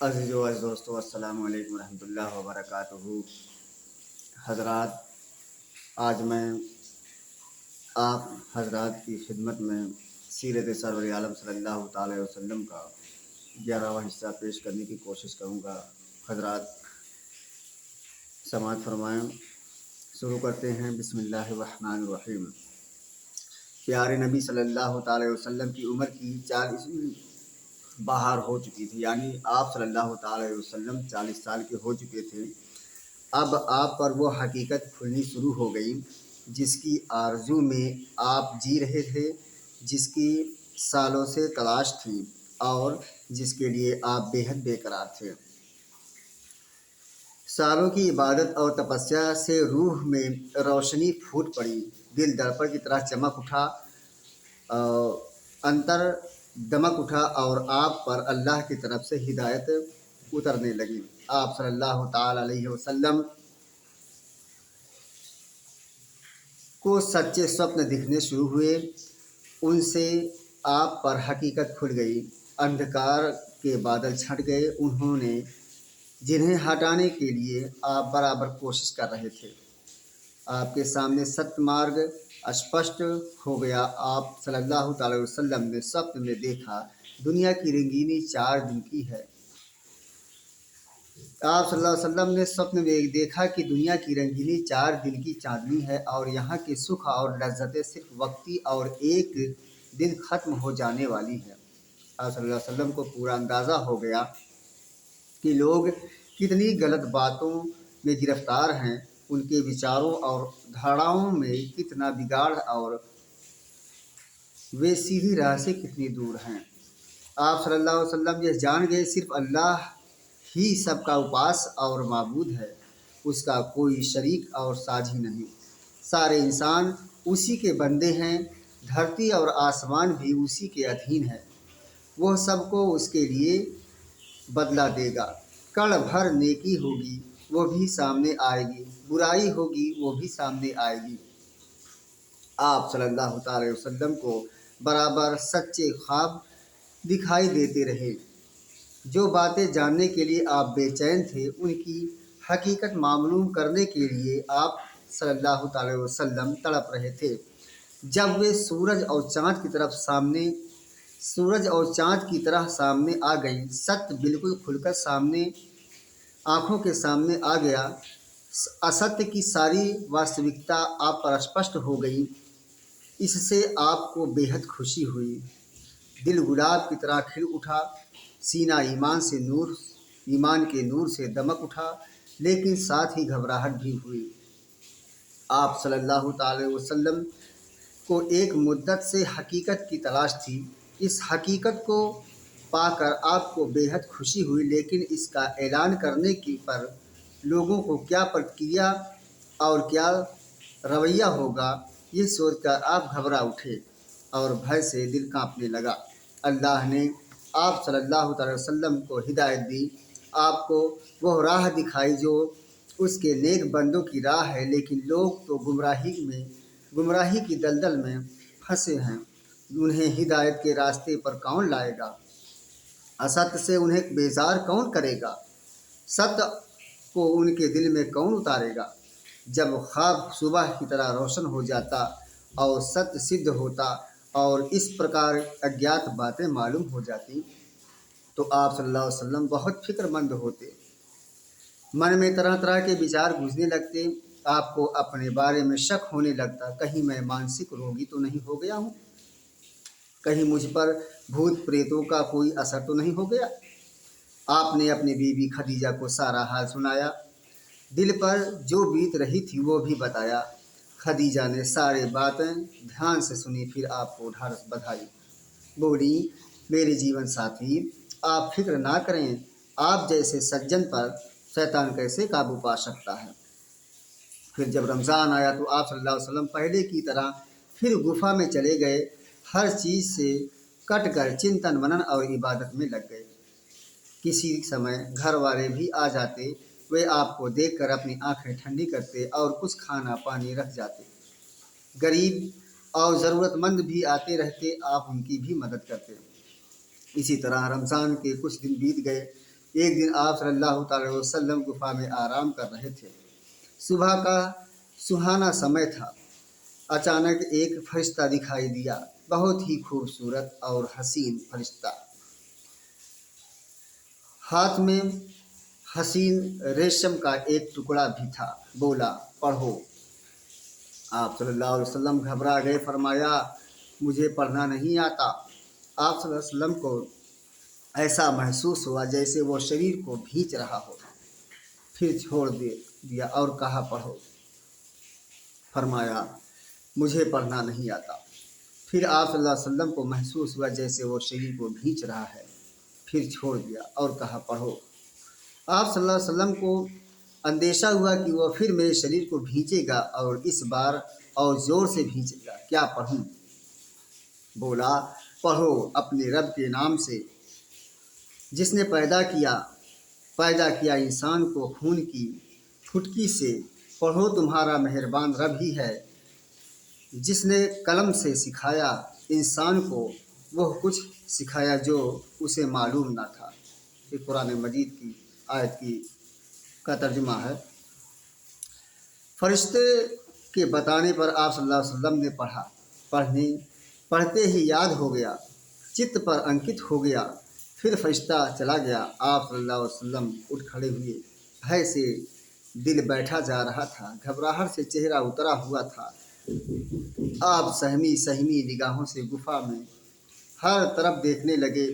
عزیز و عزیز دوستو، السلام علیکم ورحمۃ اللہ وبرکاتہ۔ حضرات، آج میں آپ حضرات کی خدمت میں سیرت سرور عالم صلی اللہ تعالی وسلم کا 11واں حصہ پیش کرنے کی کوشش کروں گا۔ حضرات سماعت فرمائیں، شروع کرتے ہیں۔ بسم اللہ الرحمن الرحیم۔ پیارے نبی صلی اللہ تعالی وسلم کی عمر کی 40ویں بہار ہو چکی تھی، یعنی آپ صلی اللہ تعالی وسلم 40 سال کے ہو چکے تھے۔ اب آپ پر وہ حقیقت کھلنی شروع ہو گئی جس کی آرزو میں آپ جی رہے تھے، جس کی سالوں سے تلاش تھی اور جس کے لیے آپ بے حد بے قرار تھے۔ سالوں کی عبادت اور تپسیا سے روح میں روشنی پھوٹ پڑی، دل درپر کی طرح چمک اٹھا، انتر دمک اٹھا اور آپ پر اللہ کی طرف سے ہدایت اترنے لگی۔ آپ صلی اللہ تعالی علیہ وسلم کو سچے سپن دکھنے شروع ہوئے، ان سے آپ پر حقیقت کھل گئی، اندھکار کے بادل چھٹ گئے، انہوں نے جنہیں ہٹانے کے لیے آپ برابر کوشش کر رہے تھے۔ آپ کے سامنے ست مارگ اسپشٹ ہو گیا۔ آپ صلی اللہ تعالی وسلم نے سپن میں دیکھا دنیا کی رنگینی 4 دن کی ہے۔ آپ صلی اللہ علیہ وسلم نے سپن میں دیکھا کہ دنیا کی رنگینی 4 دن کی چاندنی ہے اور یہاں کے سکھ اور لذتیں صرف وقتی اور ایک دن ختم ہو جانے والی ہے۔ آپ صلی اللہ علیہ وسلم کو پورا اندازہ ہو گیا کہ لوگ کتنی غلط باتوں میں گرفتار ہیں، ان کے وچاروں اور دھاڑاؤں میں کتنا بگاڑ اور وہ سیدھی راہ سے کتنی دور ہیں۔ آپ صلی اللہ علیہ وسلم یہ جان گئے صرف اللہ ہی سب کا اپاس اور معبود ہے، اس کا کوئی شریک اور ساجھی نہیں۔ سارے انسان اسی کے بندے ہیں، دھرتی اور آسمان بھی اسی کے ادھین ہے۔ وہ سب کو اس کے لیے بدلہ دے گا۔ کڑ بھر نیکی ہوگی وہ بھی سامنے آئے گی، برائی ہوگی وہ بھی سامنے آئے گی۔ آپ صلی اللہ تعالی وسلم کو برابر سچے خواب دکھائی دیتے رہے۔ جو باتیں جاننے کے لیے آپ بے چین تھے، ان کی حقیقت معلوم کرنے کے لیے آپ صلی اللہ تعالی وسلم تڑپ رہے تھے۔ جب وہ سورج اور چاند کی طرح سامنے آ گئی، ست بالکل کھل کر آنکھوں کے سامنے آ گیا، استیہ کی ساری واستوکتا آپ پر اسپشٹ ہو گئی۔ اس سے آپ کو بے حد خوشی ہوئی، دل گلاب کی طرح کھل اٹھا، سینہ ایمان کے نور سے دمک اٹھا، لیکن ساتھ ہی گھبراہٹ بھی ہوئی۔ آپ صلی اللہ تعالی وسلم کو ایک مدت سے حقیقت کی تلاش تھی۔ اس حقیقت کو پا کر آپ کو بے حد خوشی ہوئی، لیکن اس کا اعلان کرنے پر لوگوں کو کیا پرتکریا اور کیا رویہ ہوگا، یہ سوچ کر آپ گھبرا اٹھے اور بھے سے دل کانپنے لگا۔ اللہ نے آپ صلی اللہ تعالی وسلم کو ہدایت دی، آپ کو وہ راہ دکھائی جو اس کے نیک بندوں کی راہ ہے، لیکن لوگ تو گمراہی کی دلدل میں پھنسے ہیں۔ انہیں ہدایت کے راستے پر کون لائے گا؟ است سے انہیں بیزار کون کرے گا؟ ست کو ان کے دل میں کون اتارے گا؟ جب خواب صبح کی طرح روشن ہو جاتا اور ست سدھ ہوتا اور اس پرکار اگیات باتیں معلوم ہو جاتی تو آپ صلی اللہ علیہ وسلم بہت فکر مند ہوتے۔ من میں طرح طرح کے وچار گھسنے لگتے، آپ کو اپنے بارے میں شک ہونے لگتا، کہیں میں مانسک روگی تو نہیں ہو گیا ہوں؟ کہیں مجھ پر بھوت پریتوں کا کوئی اثر تو نہیں ہو گیا؟ آپ نے اپنی بیوی خدیجہ کو سارا حال سنایا، دل پر جو بیت رہی تھی وہ بھی بتایا۔ خدیجہ نے سارے باتیں دھیان سے سنی، پھر آپ کو ڈھارس بدھائی، بولی، میرے جیون ساتھی، آپ فکر نہ کریں، آپ جیسے سجن پر شیطان کیسے قابو پا سکتا ہے؟ پھر جب رمضان آیا تو آپ صلی اللہ علیہ وسلم پہلے کی طرح پھر گفا میں چلے گئے، ہر چیز سے کٹ کر چنتن منن اور عبادت میں لگ گئے۔ کسی سمے گھر والے بھی آ جاتے، وہ آپ کو دیکھ کر اپنی آنکھیں ٹھنڈی کرتے اور کچھ کھانا پانی رکھ جاتے۔ غریب اور ضرورت مند بھی آتے رہتے، آپ ان کی بھی مدد کرتے۔ اسی طرح رمضان کے کچھ دن بیت گئے एक दिन आप सल्लल्लाहु अलैहि वसल्लम गुफा में आराम कर रहे थे। सुबह का सुहाना समय था। अचानक एक फरिश्ता दिखाई दिया, बहुत ही खूबसूरत और हसीन फरिश्ता। हाथ में हसीन रेशम का एक टुकड़ा भी था। बोला, पढ़ो। आप सल्लल्लाहु अलैहि वसल्लम घबरा गए। फरमाया, मुझे पढ़ना नहीं आता। आप सल्लल्लाहु अलैहि वसल्लम को ऐसा महसूस हुआ जैसे वो शरीर को भींच रहा हो। फिर छोड़ दिया और कहा, पढ़ो। फरमाया, मुझे पढ़ना नहीं आता। फिर आप सल्लल्लाहु अलैहि वसल्लम को महसूस हुआ जैसे वो शरीर को भींच रहा है। फिर छोड़ दिया और कहा, पढ़ो। आप सल्लल्लाहु अलैहि वसल्लम को अंदेशा हुआ कि वह फिर मेरे शरीर को भींचेगा और इस बार और ज़ोर से भींचेगा। क्या पढ़ूं? बोला, पढ़ो अपने रब के नाम से, जिसने पैदा किया इंसान को खून की फुटकी से। पढ़ो, तुम्हारा मेहरबान रब ही है, जिसने कलम से सिखाया इंसान को वह कुछ सिखाया जो उसे मालूम ना था। ये कुरान मजीद की आयत का तर्जुमा है। फरिश्ते के बताने पर आप सल्लल्लाहु अलैहि वसल्लम ने पढ़ा। पढ़ते ही याद हो गया, चित्त पर अंकित हो गया। फिर फरिश्ता चला गया। आप सल्लल्लाहु अलैहि वसल्लम उठ खड़े हुए। भय से दिल बैठा जा रहा था, घबराहट से चेहरा उतरा हुआ था। आप सहमी सहमी निगाहों से गुफा में हर तरफ देखने लगे।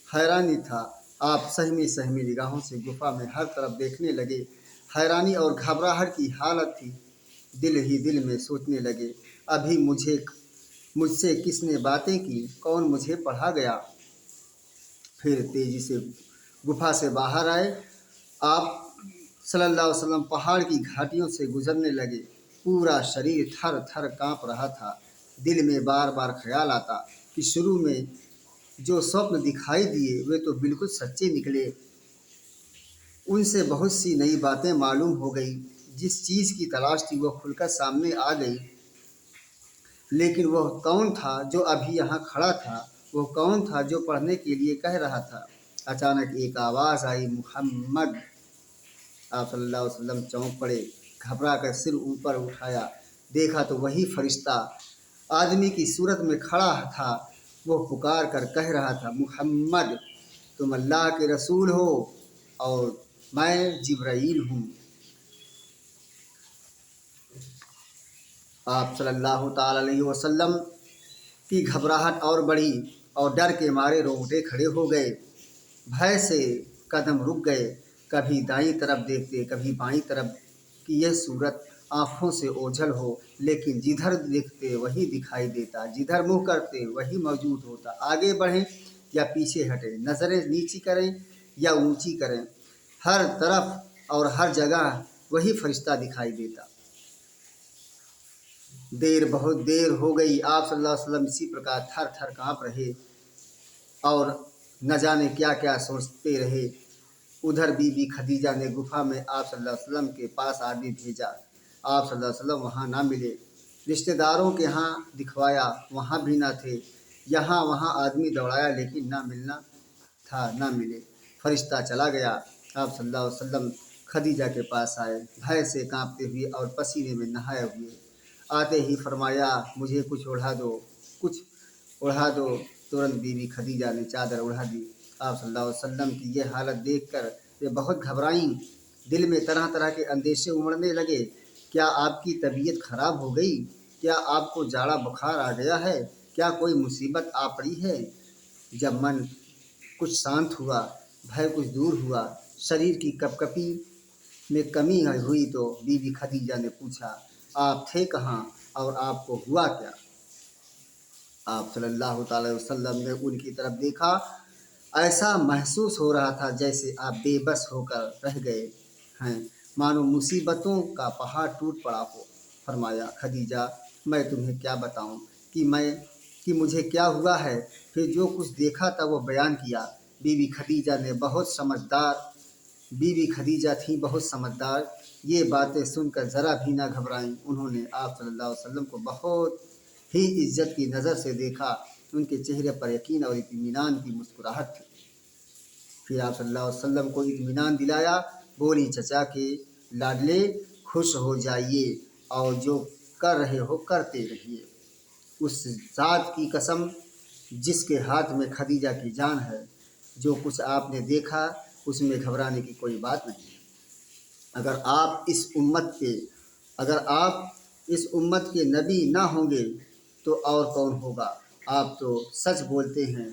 हैरानी था। आप सहमी सहमी निगाहों से गुफा में हर तरफ देखने लगे। हैरानी और घबराहट की हालत थी। दिल ही दिल में सोचने लगे, अभी मुझसे किसने बातें की, कौन मुझे पढ़ा गया। फिर तेजी से गुफा से बाहर आए। आप सल्लल्लाहु अलैहि वसल्लम पहाड़ की घाटियों से गुजरने लगे। पूरा शरीर थर थर काँप रहा था। दिल में बार बार ख्याल आता कि शुरू में जो स्वप्न दिखाई दिए वे तो बिल्कुल सच्चे निकले। उनसे बहुत सी नई बातें मालूम हो गई। जिस चीज़ की तलाश थी वह खुलकर सामने आ गई। लेकिन वह कौन था जो अभी यहाँ खड़ा था? वह कौन था जो पढ़ने के लिए कह रहा था? अचानक एक आवाज़ आई, मुहम्मद। आप सल्लल्लाहु अलैहि वसल्लम चौंक पड़े। घबरा कर सिर ऊपर उठाया, देखा तो वही फरिश्ता आदमी की सूरत में खड़ा था। वो पुकार कर कह रहा था, मुहम्मद, तुम अल्लाह के रसूल हो और मैं जिब्राईल हूँ। आप सल्लल्लाहु ताला अलैहि वसल्लम की घबराहट और बढ़ी और डर के मारे रोंगटे खड़े हो गए। भय से कदम रुक गए। कभी दाईं तरफ देखते, कभी बाईं तरफ कि यह सूरत आँखों से ओझल हो, लेकिन जिधर देखते वही दिखाई देता, जिधर मुँह करते वही मौजूद होता। आगे बढ़ें या पीछे हटें, नज़रें नीची करें या ऊंची करें, हर तरफ और हर जगह वही फरिश्ता दिखाई देता। बहुत देर हो गई। आप सल्लल्लाहु अलैहि वसल्लम इसी प्रकार थर थर काँप रहे और न जाने क्या क्या सोचते रहे। उधर बीबी खदीजा ने गुफा में आप सल्लल्लाहु अलैहि वसल्लम के पास आदमी भेजा। आप सल्लल्लाहु अलैहि वसल्लम वहाँ ना मिले। रिश्तेदारों के यहाँ दिखवाया, वहाँ भी ना थे। यहाँ वहाँ आदमी दौड़ाया, लेकिन ना मिलना था, ना मिले। फरिश्ता चला गया। आप सल्लल्लाहु अलैहि वसल्लम खदीजा के पास आए, भय से कांपते हुए और पसीने में नहाए हुए। आते ही फरमाया, मुझे कुछ ओढ़ा दो, कुछ ओढ़ा दो। तुरंत बीवी खदीजा ने चादर ओढ़ा दी। आप सल्लल्लाहु अलैहि वसल्लम की यह हालत देखकर वे बहुत घबराईं। दिल में तरह तरह के अंदेशे उमड़ने लगे। क्या आपकी तबीयत खराब हो गई? क्या आपको जाड़ा बुखार आ गया है? क्या कोई मुसीबत आ पड़ी है? जब मन कुछ शांत हुआ, भय कुछ दूर हुआ, शरीर की कपकपी में कमी हुई तो बीवी खदीजा ने पूछा, आप थे कहाँ और आपको हुआ क्या? आप सल्लल्लाहु अलैहि वसल्लम ने उनकी तरफ देखा। ऐसा महसूस हो रहा था जैसे आप बेबस होकर रह गए हैं, मानो मुसीबतों का पहाड़ टूट पड़ा हो। फरमाया, खदीजा, मैं तुम्हें क्या बताऊं कि मुझे क्या हुआ है। फिर जो कुछ देखा था वो बयान किया। बीवी खदीजा थी बहुत समझदार। ये बातें सुनकर ज़रा भी ना घबराईं। उन्होंने आप सल्लल्लाहु अलैहि वसल्लम को बहुत ही इज्जत की नज़र से देखा। उनके चेहरे पर यकीन और इत्मीनान की मुस्कुराहट थी। फिर आप सल्लल्लाहु अलैहि वसल्लम को इत्मीनान दिलाया। बोली, चचा के लाडले खुश हो जाइए और जो कर रहे हो करते रहिए। उस ज़ात की कसम जिसके हाथ में खदीजा की जान है, जो कुछ आपने देखा उसमें घबराने की कोई बात नहीं है। अगर आप इस उम्मत के अगर आप इस उम्मत के नबी ना होंगे तो और कौन होगा। आप तो सच बोलते हैं,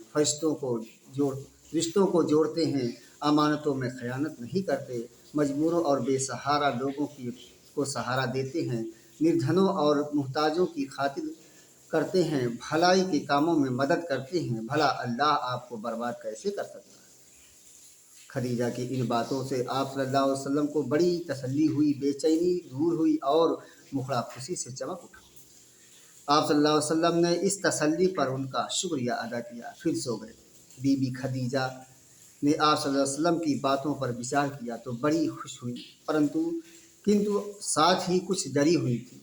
रिश्तों को जोड़ते हैं, अमानतों में खयानत नहीं करते, मजबूरों और बेसहारा लोगों को सहारा देते हैं, निर्धनों और मुहताजों की खातिर करते हैं, भलाई के कामों में मदद करते हैं। भला अल्लाह आपको बर्बाद कैसे कर सकता है। खदीजा की इन बातों से आप सल्लल्लाहु अलैहि वसल्लम को बड़ी तसल्ली हुई, बेचैनी दूर हुई और मुखड़ा खुशी से चमक उठा। आप सल्लल्लाहु अलैहि वसल्लम ने इस तसल्ली पर उनका शुक्रिया अदा किया, फिर सो गए। बीबी खदीजा ने आप सल्लल्लाहु अलैहि वसल्लम की बातों पर विचार किया तो बड़ी खुश हुई, किंतु साथ ही कुछ डरी हुई थी।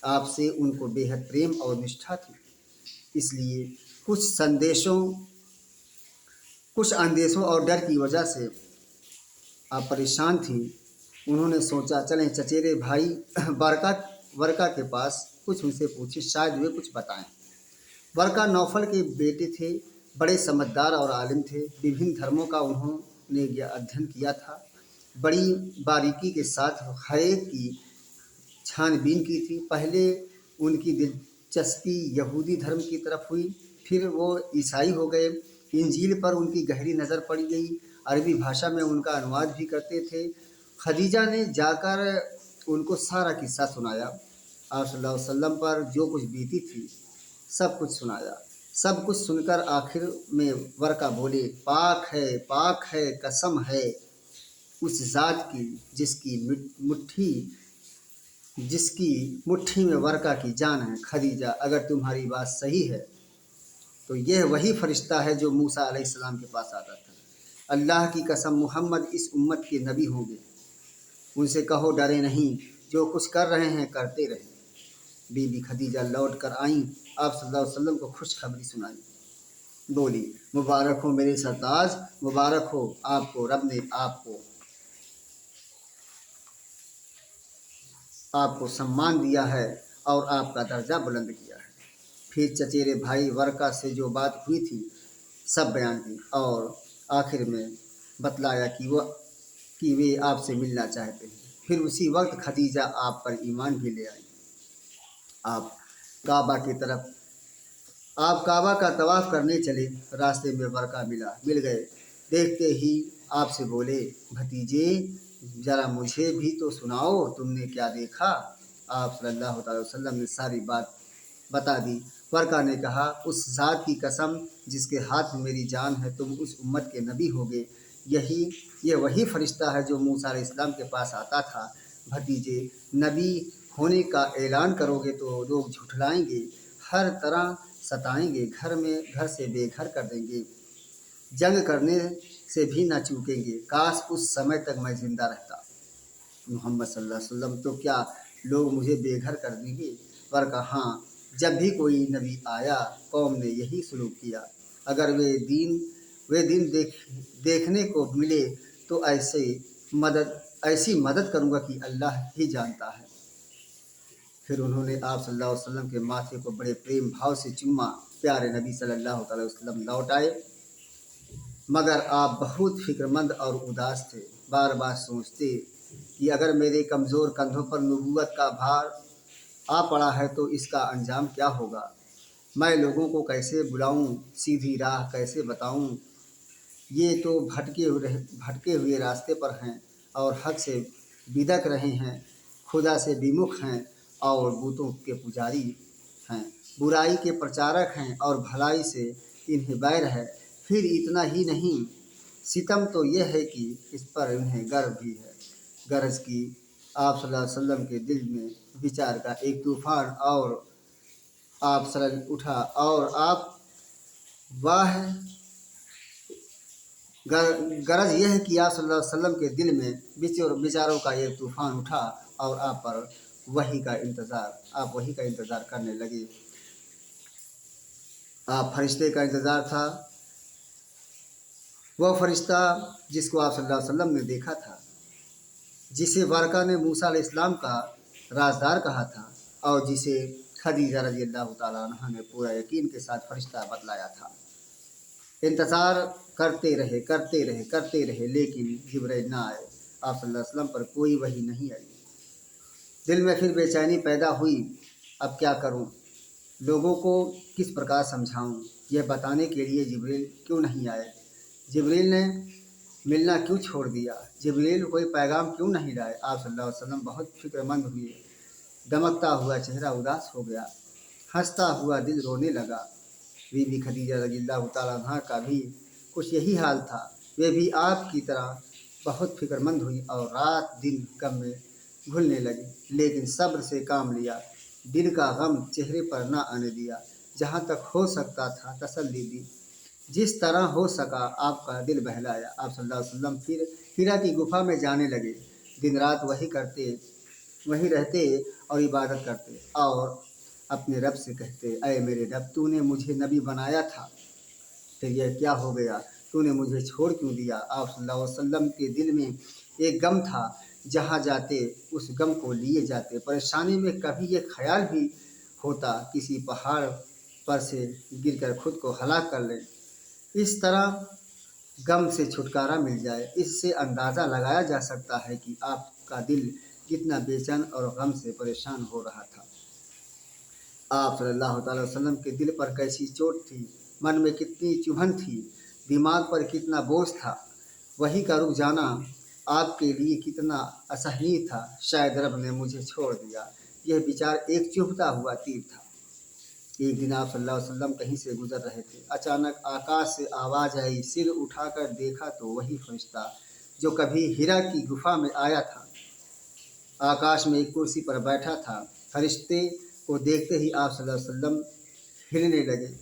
आपसे उनको बेहद प्रेम और निष्ठा थी, इसलिए कुछ अंदेशों और डर की वजह से आप परेशान थी। उन्होंने सोचा, चलें चचेरे भाई वर्का के पास कुछ उनसे पूछे, शायद वे कुछ बताएं। वर्का नौफल के बेटे थे, बड़े समझदार और आलिम थे। विभिन्न धर्मों का उन्होंने अध्ययन किया था, बड़ी बारीकी के साथ हर एक की छानबीन की थी। पहले उनकी दिलचस्पी यहूदी धर्म की तरफ हुई, फिर वो ईसाई हो गए। इंजील पर उनकी गहरी नज़र पड़ गई, अरबी भाषा में उनका अनुवाद भी करते थे। खदीजा ने जाकर उनको सारा किस्सा सुनाया, आप सल्लल्लाहु अलैहि वसल्लम पर जो कुछ बीती थी सब कुछ सुनाया। सब कुछ सुनकर आखिर में वर्का बोले, पाक है कसम है उस ज़ात की जिसकी मुट्ठी में वर्का की जान है। खदीजा, अगर तुम्हारी बात सही है तो यह वही फरिश्ता है जो मूसा अलैहिस्सलाम के पास आता था। अल्लाह की कसम, मुहम्मद इस उम्मत के नबी होंगे। उनसे कहो डरे नहीं, जो कुछ कर रहे हैं करते रहें। बीबी खदीजा लौट कर आईं, आप सल्लल्लाहु अलैहि वसल्लम को खुशखबरी सुनाई। बोली, मुबारक हो मेरे सरताज, मुबारक हो आपको, रब ने आपको सम्मान दिया है और आपका दर्जा बुलंद किया है। फिर चचेरे भाई वर्का से जो बात हुई थी सब बयान की और आखिर में बतलाया कि वे आपसे मिलना चाहते हैं। फिर उसी वक्त खदीजा आप पर ईमान भी ले आई। आप काबा की तरफ आप काबा का तवाफ करने चले, रास्ते में वर्का मिल गए। देखते ही आपसे बोले, भतीजे जरा मुझे भी तो सुनाओ, तुमने क्या देखा। आप सल्लल्लाहु अलैहि वसल्लम ने सारी बात बता दी। वर्का ने कहा, उस ज़ात की कसम जिसके हाथ में मेरी जान है, तुम उस उम्मत के नबी होगे। ये वही फरिश्ता है जो मूसा अलैहिस्सलाम के पास आता था। भतीजे, नबी होने का ऐलान करोगे तो लोग झुठलाएंगे, हर तरह सताएंगे, घर से बेघर कर देंगे, जंग करने से भी न चूकेंगे। काश उस समय तक मैं जिंदा रहता मोहम्मद सल्लल्लाहु अलैहि वसल्लम, तो क्या लोग मुझे बेघर कर देंगे। पर कहा, जब भी कोई नबी आया कौम ने यही सलूक किया। अगर वे दिन देखने को मिले तो ऐसी मदद करूँगा कि अल्लाह ही जानता है। फिर उन्होंने आप सल्लल्लाहु अलैहि वसल्लम के माथे को बड़े प्रेम भाव से चुम्मा। प्यारे नबी सल्लल्लाहु अलैहि वसल्लम लौट आए, मगर आप बहुत फिक्रमंद और उदास थे। बार बार सोचते कि अगर मेरे कमज़ोर कंधों पर नबूवत का भार आ पड़ा है तो इसका अंजाम क्या होगा। मैं लोगों को कैसे बुलाऊं, सीधी राह कैसे बताऊं। ये तो भटके हुए रास्ते पर हैं और हक से बिदक रहे हैं, खुदा से विमुख हैं और बूतों के पुजारी हैं, बुराई के प्रचारक हैं और भलाई से इन्हें बैर है। फिर इतना ही नहीं, सितम तो यह है कि इस पर इन्हें गर्व भी है। गरज की आप सल्लल्लाहु अलैहि वसल्लम के दिल में विचार का एक तूफान और आप सरल उठा और आप वाह गरज यह है कि आप सल्लल्लाहु अलैहि वसल्लम के दिल में विचारों का एक तूफान उठा और आप वही का इंतज़ार करने लगे। आप फरिश्ते का इंतज़ार था वह फरिश्ता जिसको आप सल्लल्लाहु अलैहि वसल्लम ने देखा था, जिसे वारका ने मूसा अलैहिस्सलाम का राजदार कहा था और जिसे खदीजा रज़ी अल्लाह तआला अन्हा ने पूरा यकीन के साथ फरिश्ता बतलाया था। इंतज़ार करते रहे लेकिन जिब्राइल ना आए। आप सल्लल्लाहु अलैहि वसल्लम पर कोई वही नहीं आई। दिल में फिर बेचैनी पैदा हुई, अब क्या करूं? लोगों को किस प्रकार समझाऊं? यह बताने के लिए जिब्रील क्यों नहीं आए? जिब्रील ने मिलना क्यों छोड़ दिया? जिब्रील कोई पैगाम क्यों नहीं लाए? आप सल्लल्लाहु अलैहि वसल्लम बहुत फिक्रमंद हुए। दमकता हुआ चेहरा उदास हो गया, हंसता हुआ दिल रोने लगा। बीबी खदीजा रज़ियल्लाहु तआला अन्हा का भी कुछ यही हाल था। वे भी आपकी तरह बहुत फिक्रमंद हुई और रात दिन गम में घुलने लगी, लेकिन सब्र से काम लिया, दिल का गम चेहरे पर ना आने दिया। जहाँ तक हो सकता था तसल्ली दी, जिस तरह हो सका आपका दिल बहलाया। आप सल्लल्लाहु अलैहि वसल्लम फिर हीरा की गुफा में जाने लगे। दिन रात वहीं रहते और इबादत करते और अपने रब से कहते, अय मेरे रब, तूने मुझे नबी बनाया था, फिर यह क्या हो गया? तूने मुझे छोड़ क्यों दिया? आप सल्लल्लाहु अलैहि वसल्लम के दिल में एक गम था, जहाँ जाते उस गम को लिए जाते। परेशानी में कभी ये ख्याल भी होता किसी पहाड़ पर से गिरकर खुद को हलाक कर ले, इस तरह गम से छुटकारा मिल जाए। इससे अंदाज़ा लगाया जा सकता है कि आपका दिल कितना बेचैन और गम से परेशान हो रहा था। आप सल्लल्लाहु अलैहि वसल्लम के दिल पर कैसी चोट थी, मन में कितनी चुभन थी, दिमाग पर कितना बोझ था। वही का रुक जाना आपके लिए कितना असहनीय था। शायद रब ने मुझे छोड़ दिया, यह विचार एक चुभता हुआ तीर था। एक दिन आप सल्लल्लाहु अलैहि वसल्लम कहीं से गुजर रहे थे। अचानक आकाश से आवाज़ आई। सिर उठाकर देखा तो वही फरिश्ता जो कभी हिरा की गुफा में आया था, आकाश में एक कुर्सी पर बैठा था। फरिश्ते को देखते ही आप सल्लल्लाहु अलैहि वसल्लम हिलने लगे।